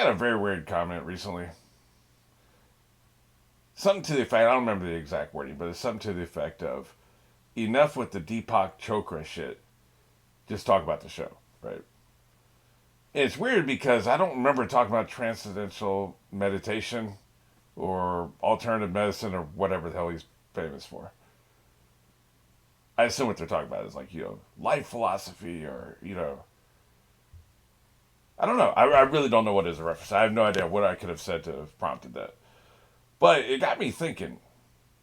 got a very weird comment recently. Something to the effect, I don't remember the exact wording, but it's something to the effect of enough with the Deepak Chopra shit. Just talk about the show, right? And it's weird because I don't remember talking about transcendental meditation or alternative medicine or whatever the hell he's famous for. I assume what they're talking about is like, life philosophy or, I don't know. I really don't know what is a reference. I have no idea what I could have said to have prompted that. But it got me thinking,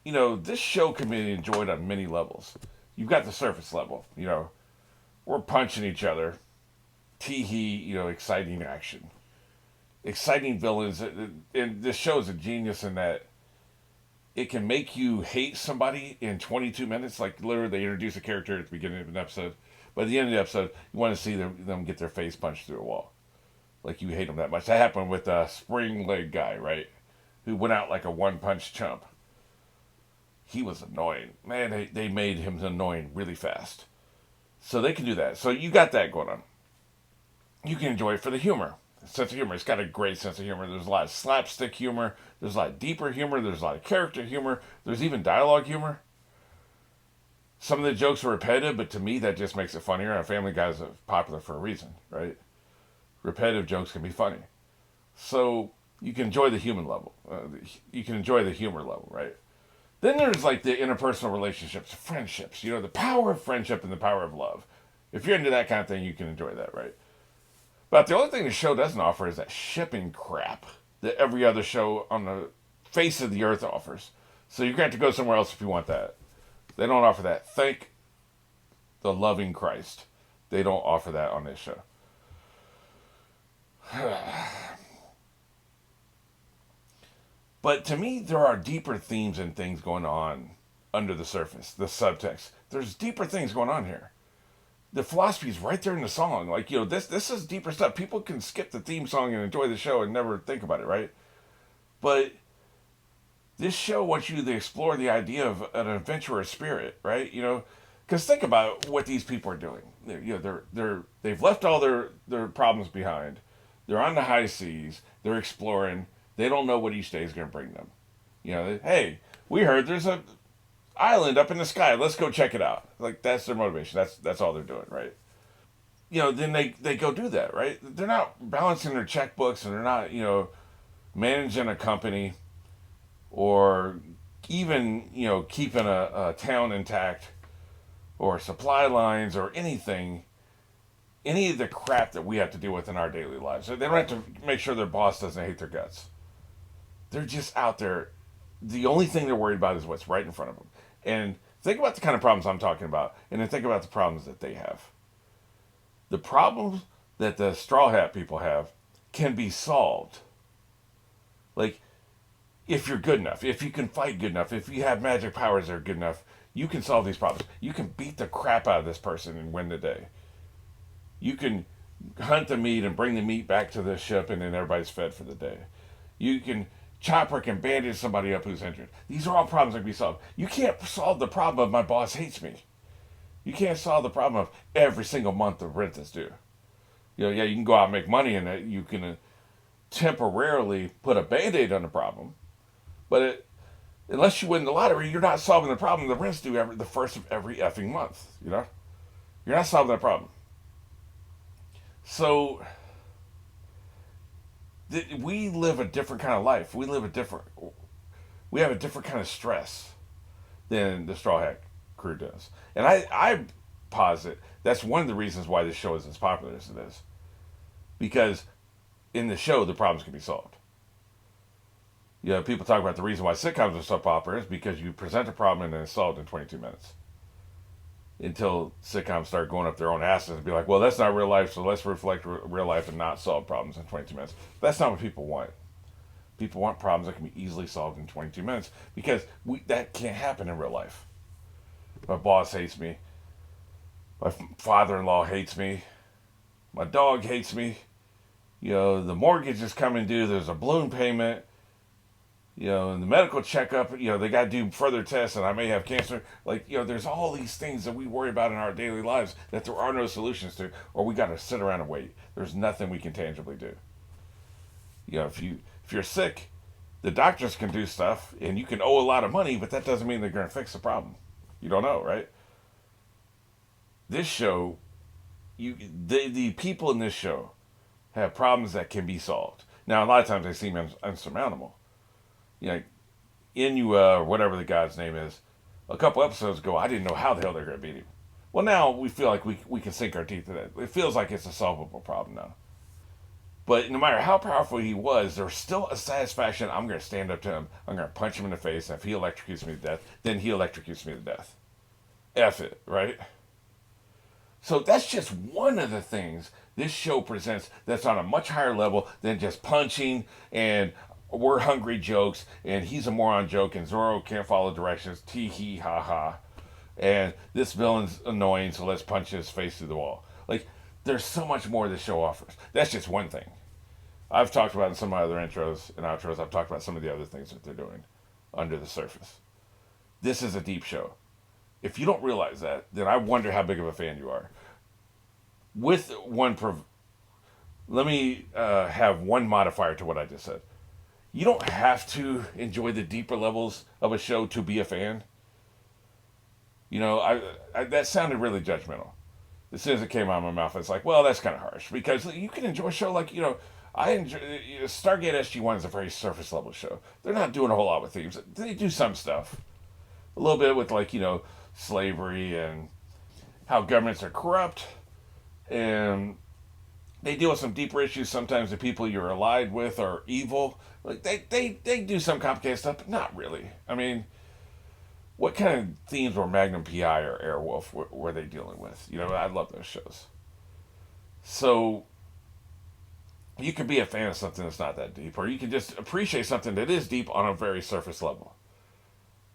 this show can be enjoyed on many levels. You've got the surface level, we're punching each other, tee hee, exciting action, exciting villains. And this show is a genius in that it can make you hate somebody in 22 minutes. Like, literally, they introduce a character at the beginning of an episode. But at the end of the episode, you want to see them get their face punched through a wall. Like, you hate them that much. That happened with a spring leg guy, right? Who went out like a one punch chump. He was annoying. Man, they made him annoying really fast. So they can do that. So you got that going on. You can enjoy it for the humor. Sense of humor. It's got a great sense of humor. There's a lot of slapstick humor. There's a lot of deeper humor. There's a lot of character humor. There's even dialogue humor. Some of the jokes are repetitive, but to me that just makes it funnier. And Family Guy's popular for a reason, right? Repetitive jokes can be funny. So you can enjoy the human level. You can enjoy the humor level, right? Then there's like the interpersonal relationships, friendships. The power of friendship and the power of love. If you're into that kind of thing, you can enjoy that, right? But the only thing the show doesn't offer is that shipping crap that every other show on the face of the earth offers. So you're going to have to go somewhere else if you want that. They don't offer that. Thank the loving Christ. They don't offer that on this show. But to me, there are deeper themes and things going on under the surface, the subtext. There's deeper things going on here. The philosophy is right there in the song. Like, this is deeper stuff. People can skip the theme song and enjoy the show and never think about it, right? But this show wants you to explore the idea of an adventurous spirit, right? Because think about what these people are doing. They've left all their problems behind. They're on the high seas. They're exploring. They don't know what each day is going to bring them. Hey, we heard there's a island up in the sky. Let's go check it out. Like, that's their motivation. That's all they're doing, right? Then they go do that, right? They're not balancing their checkbooks and they're not, managing a company or even, keeping a town intact or supply lines or anything, any of the crap that we have to deal with in our daily lives. They don't have to make sure their boss doesn't hate their guts. They're just out there. The only thing they're worried about is what's right in front of them. And think about the kind of problems I'm talking about, and then think about the problems that they have. The problems that the Straw Hat people have can be solved. Like, if you're good enough, if you can fight good enough, if you have magic powers that are good enough, you can solve these problems. You can beat the crap out of this person and win the day. You can hunt the meat and bring the meat back to the ship, and then everybody's fed for the day. You can Chopper can bandage somebody up who's injured. These are all problems that can be solved. You can't solve the problem of my boss hates me. You can't solve the problem of every single month the rent is due. Yeah, you can go out and make money and you can temporarily put a band-aid on the problem. But unless you win the lottery, you're not solving the problem. The rent's due the first of every effing month, You're not solving that problem. So we live a different kind of life. We have a different kind of stress than the Straw Hat crew does. And I posit that's one of the reasons why this show is as popular as it is. Because in the show, the problems can be solved. People talk about the reason why sitcoms are so popular is because you present a problem and then it's solved in 22 minutes. Until sitcoms start going up their own asses and be like, well, that's not real life, so let's reflect real life and not solve problems in 22 minutes. That's not what people want. People want problems that can be easily solved in 22 minutes because that can't happen in real life. My boss hates me. My father-in-law hates me. My dog hates me. The mortgage is coming due. There's a balloon payment. And the medical checkup, they got to do further tests and I may have cancer. There's all these things that we worry about in our daily lives that there are no solutions to, or we got to sit around and wait. There's nothing we can tangibly do. If you're sick, the doctors can do stuff, and you can owe a lot of money, but that doesn't mean they're going to fix the problem. You don't know, right? This show, the people in this show have problems that can be solved. Now, a lot of times they seem unsurmountable. You know, Inua, or whatever the guy's name is, a couple episodes ago, I didn't know how the hell they're going to beat him. Well, now we feel like we can sink our teeth in it. It feels like it's a solvable problem now. But no matter how powerful he was, there's still a satisfaction. I'm going to stand up to him. I'm going to punch him in the face. And if he electrocutes me to death, then he electrocutes me to death. F it, right? So that's just one of the things this show presents that's on a much higher level than just punching and we're hungry jokes and he's a moron joke and Zoro can't follow directions. Tee hee ha ha. And this villain's annoying, so let's punch his face through the wall. Like, there's so much more this show offers. That's just one thing. I've talked about in some of my other intros and outros, I've talked about some of the other things that they're doing under the surface. This is a deep show. If you don't realize that, then I wonder how big of a fan you are. With let me have one modifier to what I just said. You don't have to enjoy the deeper levels of a show to be a fan. You know, that sounded really judgmental. As soon as it came out of my mouth, it's like, well, that's kind of harsh. Because you can enjoy a show like, I enjoy... Stargate SG-1 is a very surface level show. They're not doing a whole lot with themes. They do some stuff. A little bit with, like, slavery and how governments are corrupt. And they deal with some deeper issues. Sometimes the people you're allied with are evil. Like, they do some complicated stuff, but not really. I mean... What kind of themes were Magnum PI or Airwolf were they dealing with? I love those shows. So, you can be a fan of something that's not that deep, or you can just appreciate something that is deep on a very surface level.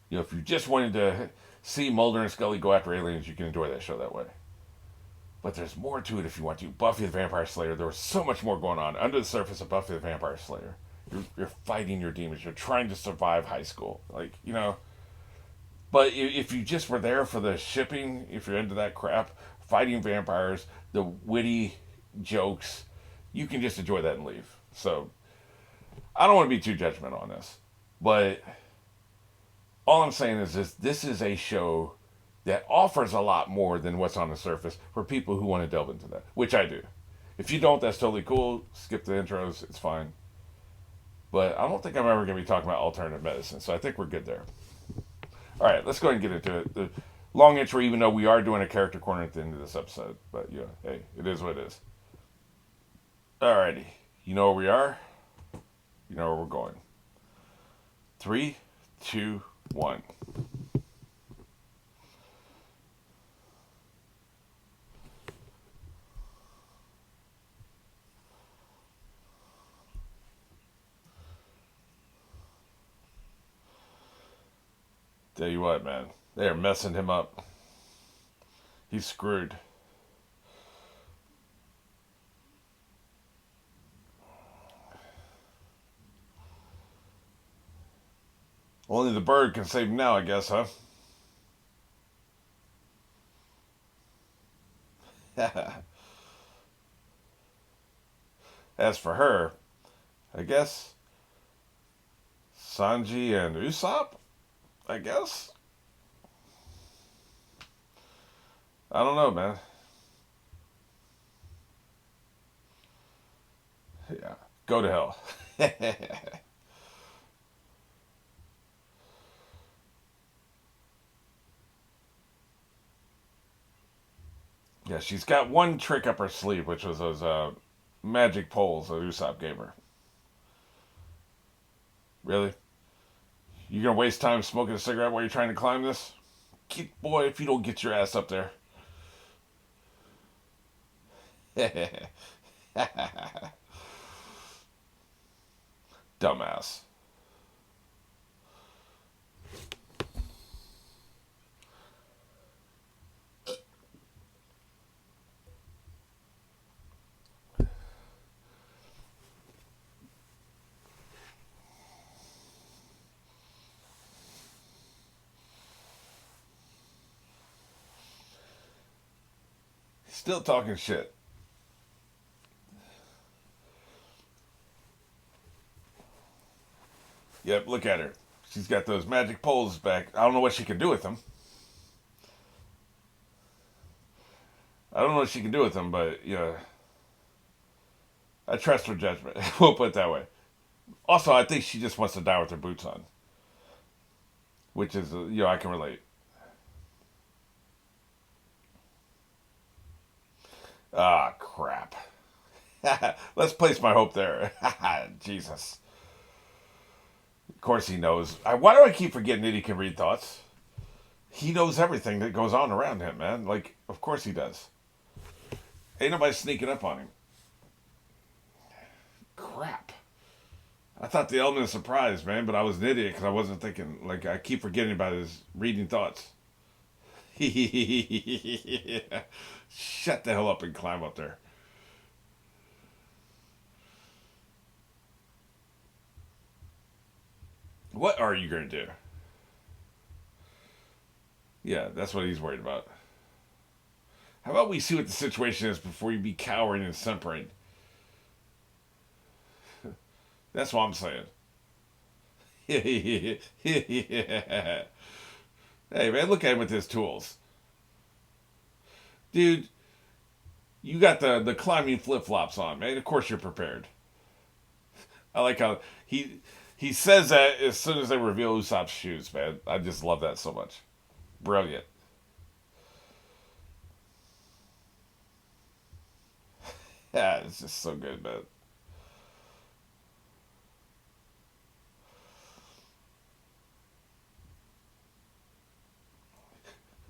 If you just wanted to see Mulder and Scully go after aliens, you can enjoy that show that way. But there's more to it if you want to. Buffy the Vampire Slayer, there was so much more going on under the surface of Buffy the Vampire Slayer. You're fighting your demons. You're trying to survive high school. But if you just were there for the shipping, if you're into that crap, fighting vampires, the witty jokes, you can just enjoy that and leave. So, I don't want to be too judgmental on this. But all I'm saying is this is a show that offers a lot more than what's on the surface for people who want to delve into that, which I do. If you don't, that's totally cool. Skip the intros. It's fine. But I don't think I'm ever going to be talking about alternative medicine, so I think we're good there. All right, let's go ahead and get into it. The long intro, even though we are doing a character corner at the end of this episode. But, hey, it is what it is. All righty. You know where we are. You know where we're going. 3, 2, 1. Tell you what, man. They are messing him up. He's screwed. Only the bird can save him now, I guess, huh? As for her, I guess Sanji and Usopp? I guess? I don't know, man. Yeah, go to hell. Yeah, she's got one trick up her sleeve, which was those magic poles that Usopp gave her. Really? You gonna waste time smoking a cigarette while you're trying to climb this? Boy, if you don't get your ass up there. Dumbass. Still talking shit. Yep, look at her. She's got those magic poles back. I don't know what she can do with them. I don't know what she can do with them, but yeah, I trust her judgment. We'll put it that way. Also, I think she just wants to die with her boots on, which is I can relate. Ah, crap. Let's place my hope there. Jesus. Of course he knows. Why do I keep forgetting that he can read thoughts? He knows everything that goes on around him, man. Like, of course he does. Ain't nobody sneaking up on him. Crap. I thought the element of surprise, man, but I was an idiot because I wasn't thinking. Like, I keep forgetting about his reading thoughts. Shut the hell up and climb up there. What are you going to do? Yeah, that's what he's worried about. How about we see what the situation is before you be cowering and simpering? That's what I'm saying. Yeah. Hey, man, look at him with his tools. Dude, you got the climbing flip flops on, man. Of course you're prepared. I like how he says that as soon as they reveal Usopp's shoes, man. I just love that so much. Brilliant. Yeah, it's just so good, man.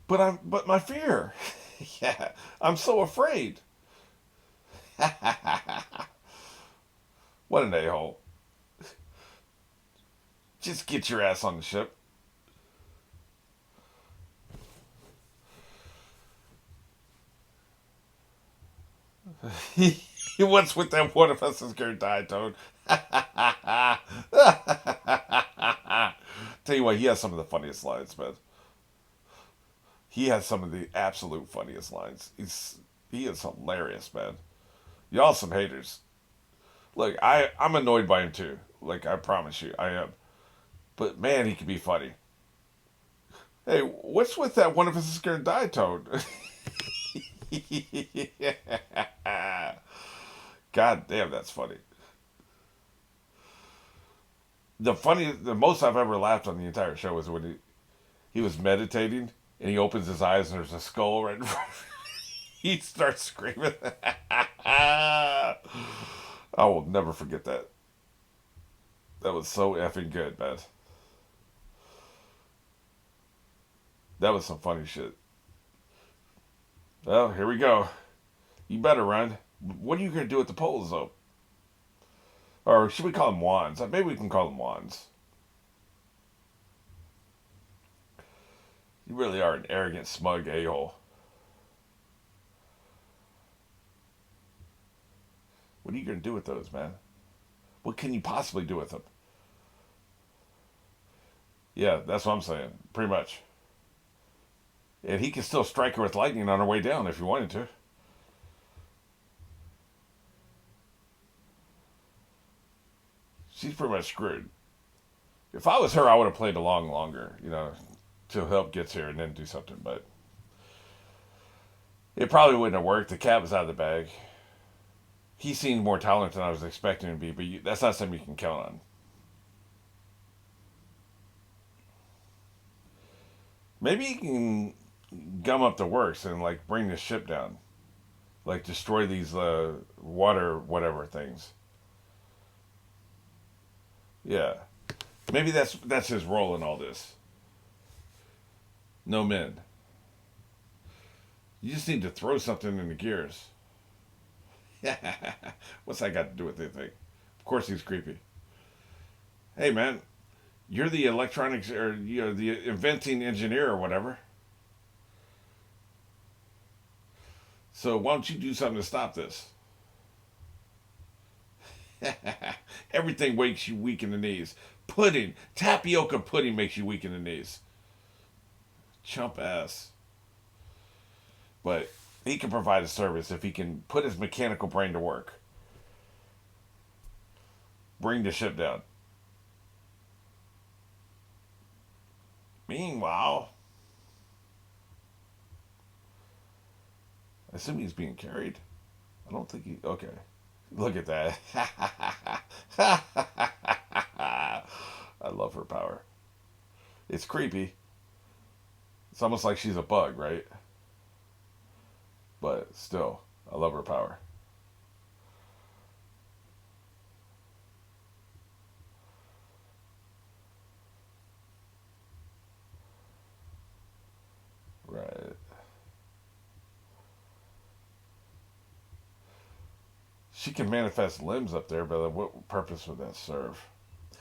But my fear. Yeah, I'm so afraid. What an a hole. Just get your ass on the ship. What's with that one of us is gonna die, Toad? Tell you what, he has some of the funniest lines, man. He has some of the absolute funniest lines. He is hilarious, man. Y'all some haters. Look, I'm annoyed by him too. Like I promise you, I am. But man, he can be funny. Hey, what's with that one of us is gonna die, Toad? God damn, that's funny. The most I've ever laughed on the entire show was when he was meditating and he opens his eyes and there's a skull right in front of him. He starts screaming. I will never forget that. That was so effing good, man. That was some funny shit. Well, here we go. You better run. What are you going to do with the poles, though? Or should we call them wands? Maybe we can call them wands. You really are an arrogant, smug a-hole. What are you going to do with those, man? What can you possibly do with them? Yeah, that's what I'm saying. Pretty much. And he can still strike her with lightning on her way down if you wanted to. She's pretty much screwed. If I was her, I would have played along longer, till help gets here and then do something. But it probably wouldn't have worked. The cat was out of the bag. He seemed more talented than I was expecting him to be, but that's not something you can count on. Maybe he can gum up the works and like bring the ship down, like destroy these water whatever things. Yeah, maybe that's his role in all this. No men. You just need to throw something in the gears. What's that got to do with anything? Of course he's creepy. Hey man, you're the electronics or the inventing engineer or whatever. So why don't you do something to stop this? Everything makes you weak in the knees. Pudding, tapioca pudding makes you weak in the knees. Chump ass. But he can provide a service if he can put his mechanical brain to work. Bring the ship down. Meanwhile, I assume he's being carried. I don't think he. Okay. Look at that. I love her power. It's creepy. It's almost like she's a bug, right? But still, I love her power. Right. She can manifest limbs up there, but what purpose would that serve?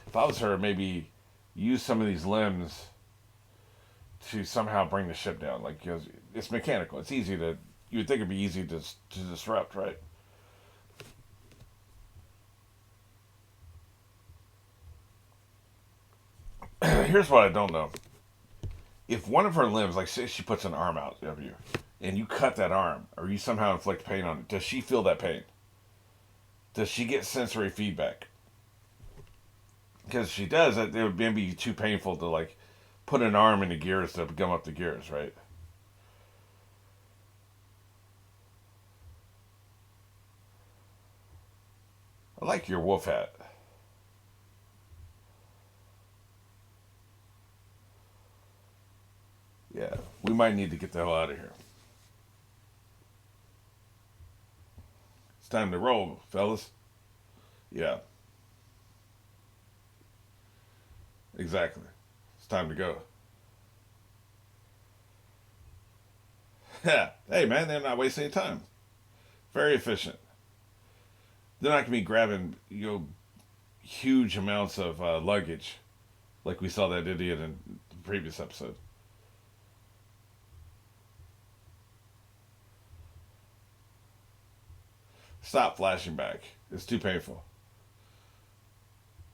If I was her, maybe use some of these limbs to somehow bring the ship down. Like, because it's mechanical. It's easy to. You would think it'd be easy to disrupt, right? Here's what I don't know. If one of her limbs, like say she puts an arm out of you, and you cut that arm, or you somehow inflict pain on it, does she feel that pain? Does she get sensory feedback? Because if she does, it would maybe be too painful to like put an arm into gears to gum up the gears, right? I like your wolf hat. Yeah, we might need to get the hell out of here. It's time to roll, fellas. Yeah, exactly. It's time to go. Hey, man, they're not wasting any time. Very efficient. They're not going to be grabbing huge amounts of luggage like we saw that idiot in the previous episode. Stop flashing back. It's too painful.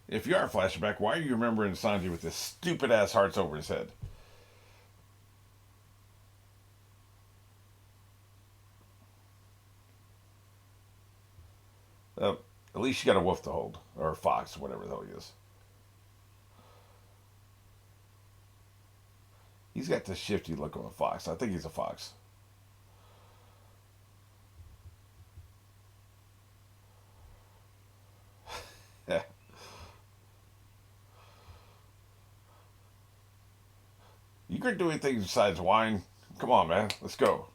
If you are flashing back, why are you remembering Sanji with this stupid ass hearts over his head? Uh, at least you got a wolf to hold, or a fox, or whatever the hell he is. He's got the shifty look of a fox. I think he's a fox. You could do anything besides whine. Come on, man. Let's go.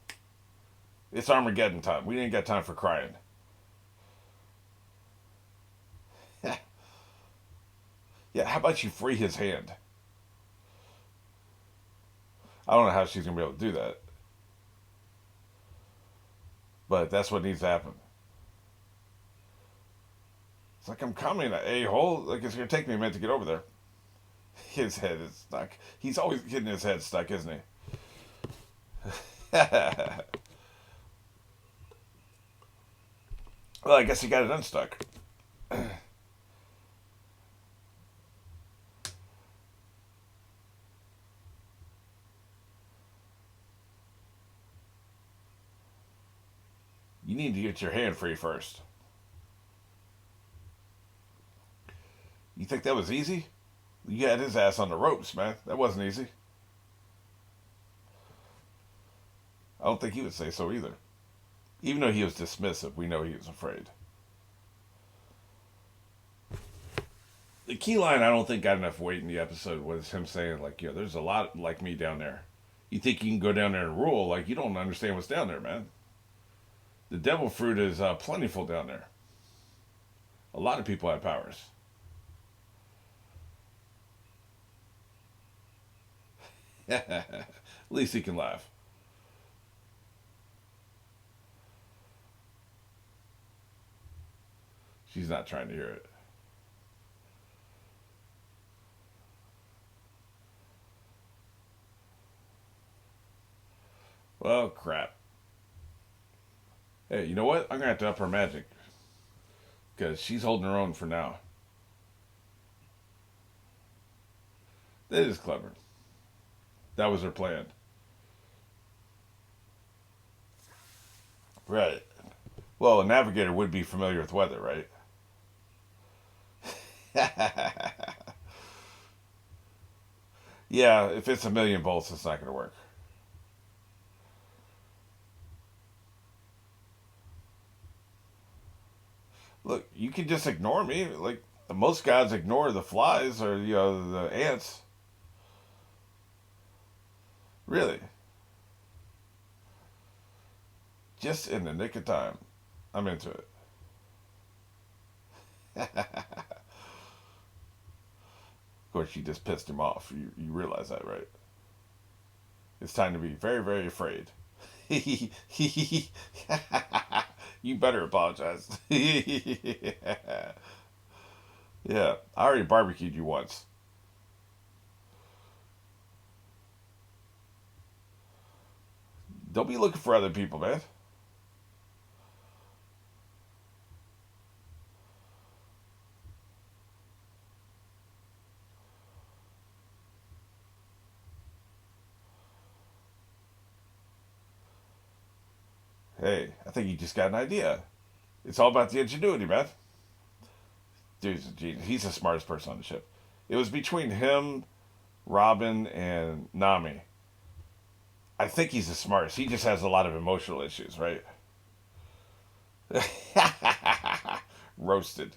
It's Armageddon time. We ain't got time for crying. Yeah, how about you free his hand? I don't know how she's gonna be able to do that, but that's what needs to happen. It's like I'm coming, a hole. Like it's gonna take me a minute to get over there. His head is stuck. He's always getting his head stuck, isn't he? Well, I guess he got it unstuck. You need to get your hand free first. You think that was easy? You had his ass on the ropes, man. That wasn't easy. I don't think he would say so either. Even though he was dismissive, we know he was afraid. The key line I don't think got enough weight in the episode was him saying, like, there's a lot like me down there. You think you can go down there and rule? Like, you don't understand what's down there, man. The devil fruit is plentiful down there. A lot of people have powers. At least he can laugh. She's not trying to hear it. Well, crap. Hey, you know what? I'm gonna have to up her magic because she's holding her own for now. That is clever. That was her plan. Right. Well, a navigator would be familiar with weather, right? Yeah, if it's 1,000,000 volts, it's not going to work. Look, you can just ignore me. Like, most gods ignore the flies or, the ants. Really. Just in the nick of time. I'm into it. Of course, you just pissed him off. You realize that, right? It's time to be very, very afraid. You better apologize. Yeah, I already barbecued you once. Don't be looking for other people, man. Hey, I think you just got an idea. It's all about the ingenuity, man. Dude's a genius. He's the smartest person on the ship. It was between him, Robin, and Nami. I think he's the smartest. He just has a lot of emotional issues, right? Roasted.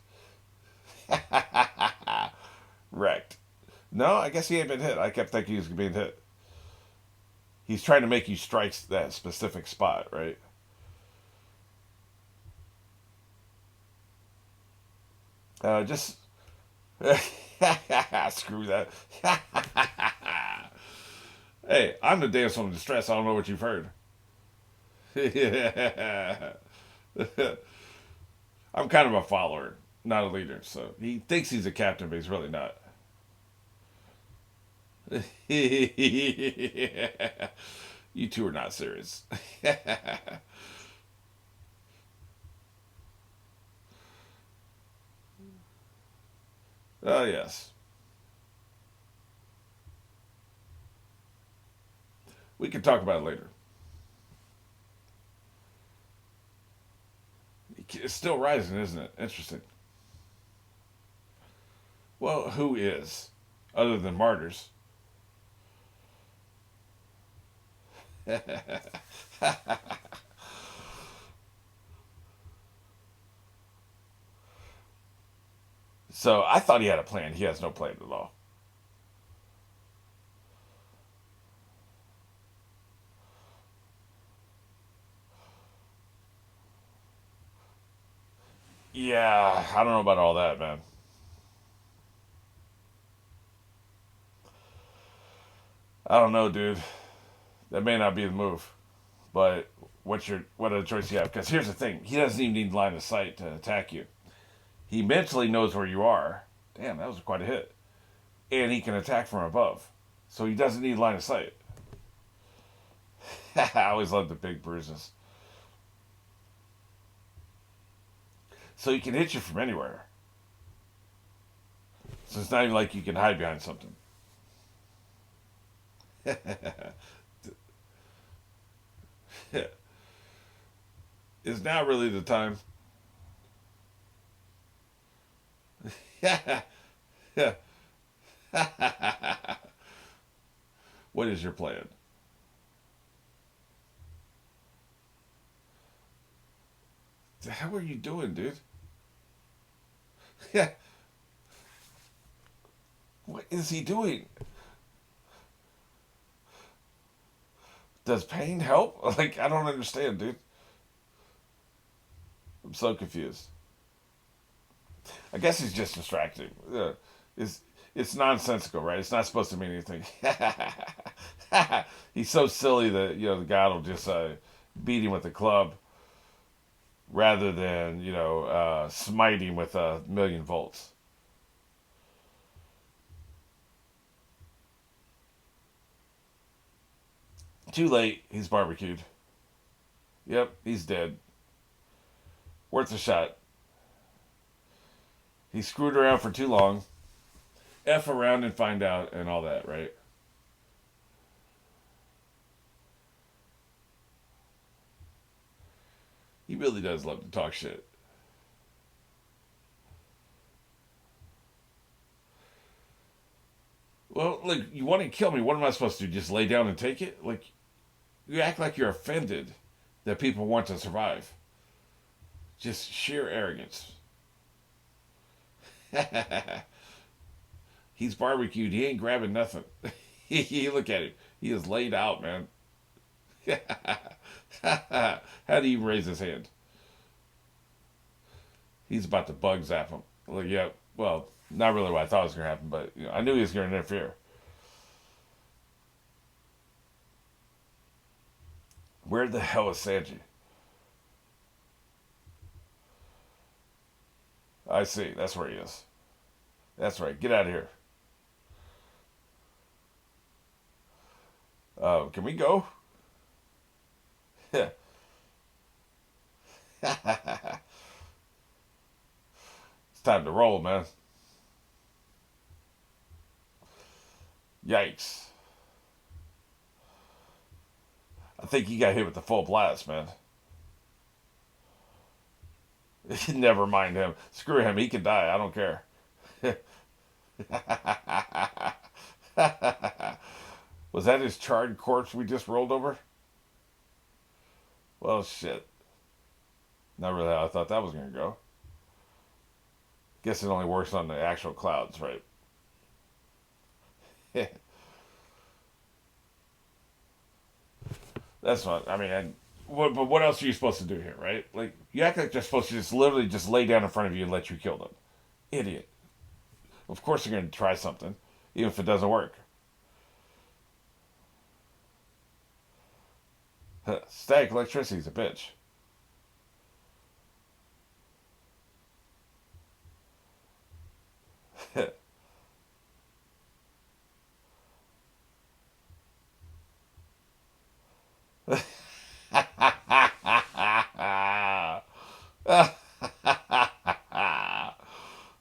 Wrecked. No, I guess he ain't been hit. I kept thinking he was being hit. He's trying to make you strike that specific spot, right? Just screw that. Hey, I'm the damsel in distress. I don't know what you've heard. I'm kind of a follower, not a leader. So he thinks he's a captain, but he's really not. You two are not serious. Oh, yes. We can talk about it later. It's still rising, isn't it? Interesting. Well, who is? Other than martyrs. So I thought he had a plan. He has no plan at all. Yeah, I don't know about all that, man. I don't know, dude. That may not be the move. But what other choice do you have? Because here's the thing: he doesn't even need line of sight to attack you. He mentally knows where you are. Damn, that was quite a hit. And he can attack from above, so he doesn't need line of sight. I always love the big bruises. So he can hit you from anywhere. So it's not even like you can hide behind something. Is now really the time? Yeah. What is your plan? The hell are you doing, dude? Yeah. What is he doing? Does pain help? Like, I don't understand, dude. I'm so confused. I guess he's just distracting. It's, it's nonsensical, right? It's not supposed to mean anything. He's so silly that, the god will just beat him with a club rather than, smite him with 1,000,000 volts. Too late. He's barbecued. Yep, he's dead. Worth a shot. He screwed around for too long. F around and find out and all that, right? He really does love to talk shit. Well, like, you want to kill me. What am I supposed to do? Just lay down and take it? Like, you act like you're offended that people want to survive. Just sheer arrogance. He's barbecued. He ain't grabbing nothing. Look at him. He is laid out, man. How do he raise his hand? He's about to bug zap him. Like, yeah, well, not really what I thought was going to happen, but I knew he was going to interfere. Where the hell is Sanji? I see. That's where he is. That's right. Get out of here. Can we go? it's time to roll, man. Yikes. I think he got hit with the full blast, man. Never mind him. Screw him. He can die. I don't care. Was that his charred corpse we just rolled over? Well, shit. Not really how I thought that was going to go. Guess it only works on the actual clouds, right? That's not. I mean, but what else are you supposed to do here, right? Like, you act like they're supposed to just literally just lay down in front of you and let you kill them. Idiot. Of course they're going to try something, even if it doesn't work. Static electricity's a bitch.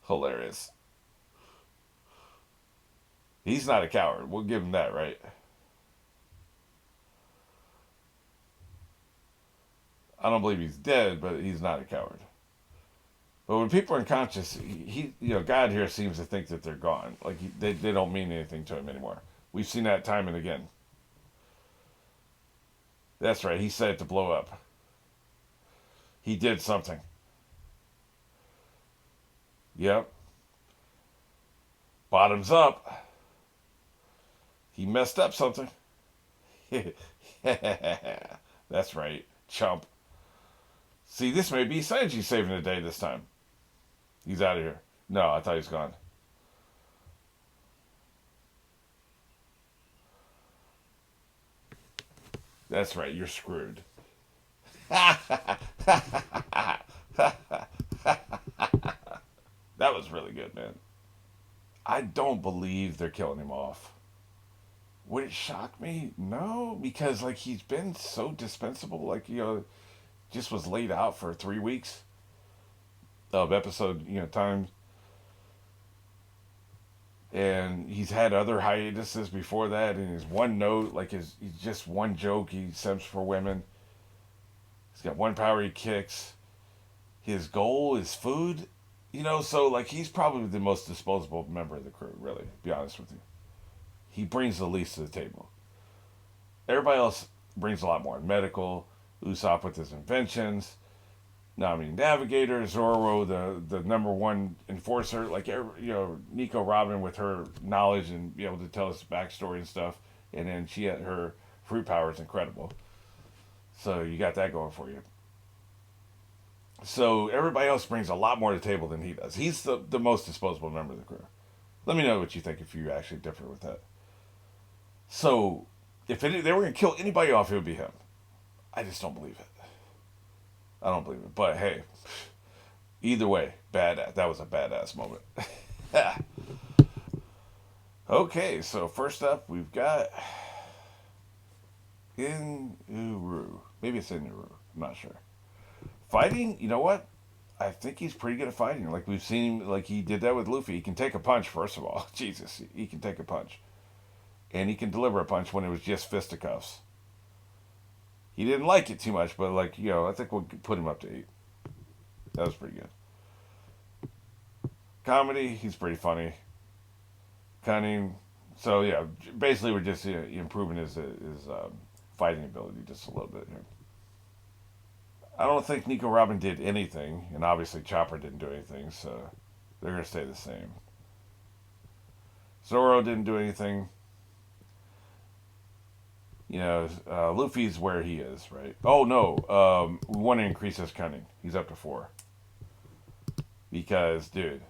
Hilarious. He's not a coward. We'll give him that, right? I don't believe he's dead, but he's not a coward. But when people are unconscious, God here seems to think that they're gone. Like they don't mean anything to him anymore. We've seen that time and again. That's right. He said it to blow up. He did something. Yep. Bottoms up. He messed up something. That's right. Chump. See, this may be Sanji saving the day this time. He's out of here. No, I thought he was gone. That's right. You're screwed. That was really good, man. I don't believe they're killing him off. Would it shock me? No, because like he's been so dispensable. Like just was laid out for 3 weeks of episode time, and he's had other hiatuses before that. And his one note, like he's just one joke. He simps for women. He's got one power he kicks. His goal is food. So like he's probably the most disposable member of the crew. Really, to be honest with you, he brings the least to the table. Everybody else brings a lot more. Medical, Usopp with his inventions, Nami Navigator, Zoro the number one enforcer, like Nico Robin with her knowledge and be able to tell us backstory and stuff, and then she had her fruit power is incredible. So you got that going for you. So everybody else brings a lot more to the table than he does. He's the most disposable member of the crew. Let me know what you think if you actually differ with that. So if they were going to kill anybody off, it would be him. I just don't believe it. I don't believe it. But hey, either way, badass. That was a badass moment. Okay, so first up, we've got Inuru. Maybe it's Inuru. I'm not sure. Fighting, you know what? I think he's pretty good at fighting. Like we've seen him, like he did that with Luffy. He can take a punch, first of all. Jesus, he can take a punch. And he can deliver a punch when it was just fisticuffs. He didn't like it too much, but I think we'll put him up to 8. That was pretty good. Comedy, he's pretty funny. Cunning, So yeah, basically we're just improving his fighting ability just a little bit here. I don't think Nico Robin did anything, and obviously Chopper didn't do anything, so they're gonna stay the same. Zoro didn't do anything. Luffy's where he is, right? Oh no, we want to increase his cunning. He's up to 4 because, dude,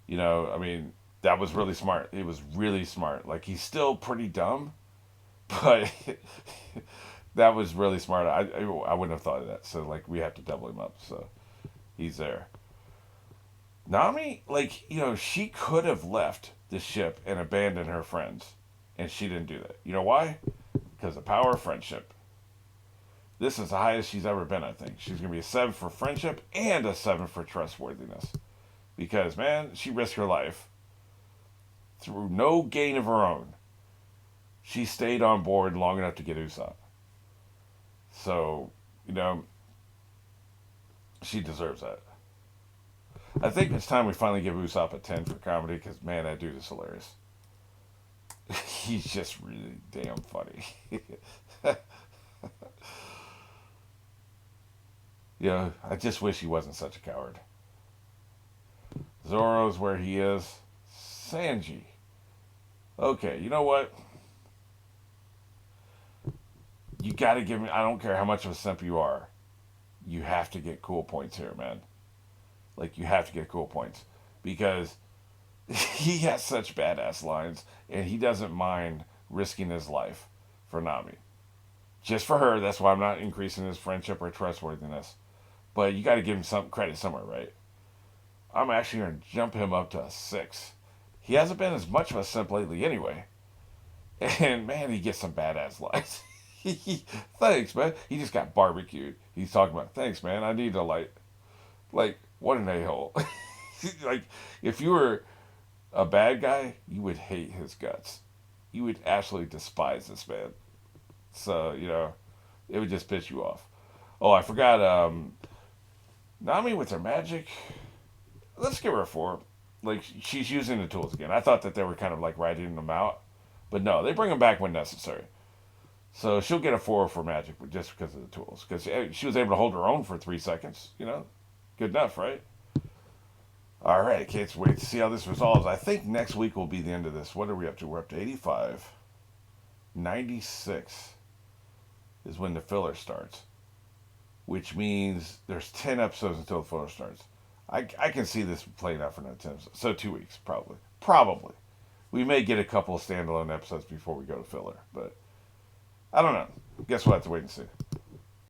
I mean, that was really smart. It was really smart. Like he's still pretty dumb, but that was really smart. I wouldn't have thought of that. So like we have to double him up. So he's there. Nami, like she could have left the ship and abandoned her friends, and she didn't do that. You know why? Because the power of friendship. This is the highest she's ever been, I think. She's going to be a 7 for friendship and a 7 for trustworthiness. Because, man, she risked her life through no gain of her own. She stayed on board long enough to get Usopp. So, you know, she deserves that. I think it's time we finally give Usopp a 10 for comedy because, man, that dude is hilarious. He's just really damn funny. I just wish he wasn't such a coward. Zoro's where he is. Sanji. Okay, you know what? You gotta give me. I don't care how much of a simp you are. You have to get cool points here, man. Like, you have to get cool points. Because he has such badass lines, and he doesn't mind risking his life for Nami. Just for her, that's why I'm not increasing his friendship or trustworthiness. But you gotta give him some credit somewhere, right? I'm actually going to jump him up to a 6. He hasn't been as much of a simp lately anyway. And man, he gets some badass lines. Thanks, man. He just got barbecued. He's talking about, thanks, man. I need a light. Like, what an a-hole. Like, if you were a bad guy, you would hate his guts. You would absolutely despise this man. So, it would just piss you off. Oh, I forgot, Nami with her magic. Let's give her a 4. Like, she's using the tools again. I thought that they were kind of like writing them out. But no, they bring them back when necessary. So she'll get a 4 for magic just because of the tools. Because she was able to hold her own for 3 seconds. Good enough, right? All right, I can't wait to see how this resolves. I think next week will be the end of this. What are we up to? We're up to 85. 96 is when the filler starts. Which means there's 10 episodes until the filler starts. I can see this playing out for another 10 episodes. So 2 weeks, probably. Probably. We may get a couple of standalone episodes before we go to filler. But I don't know. Guess we'll have to wait and see.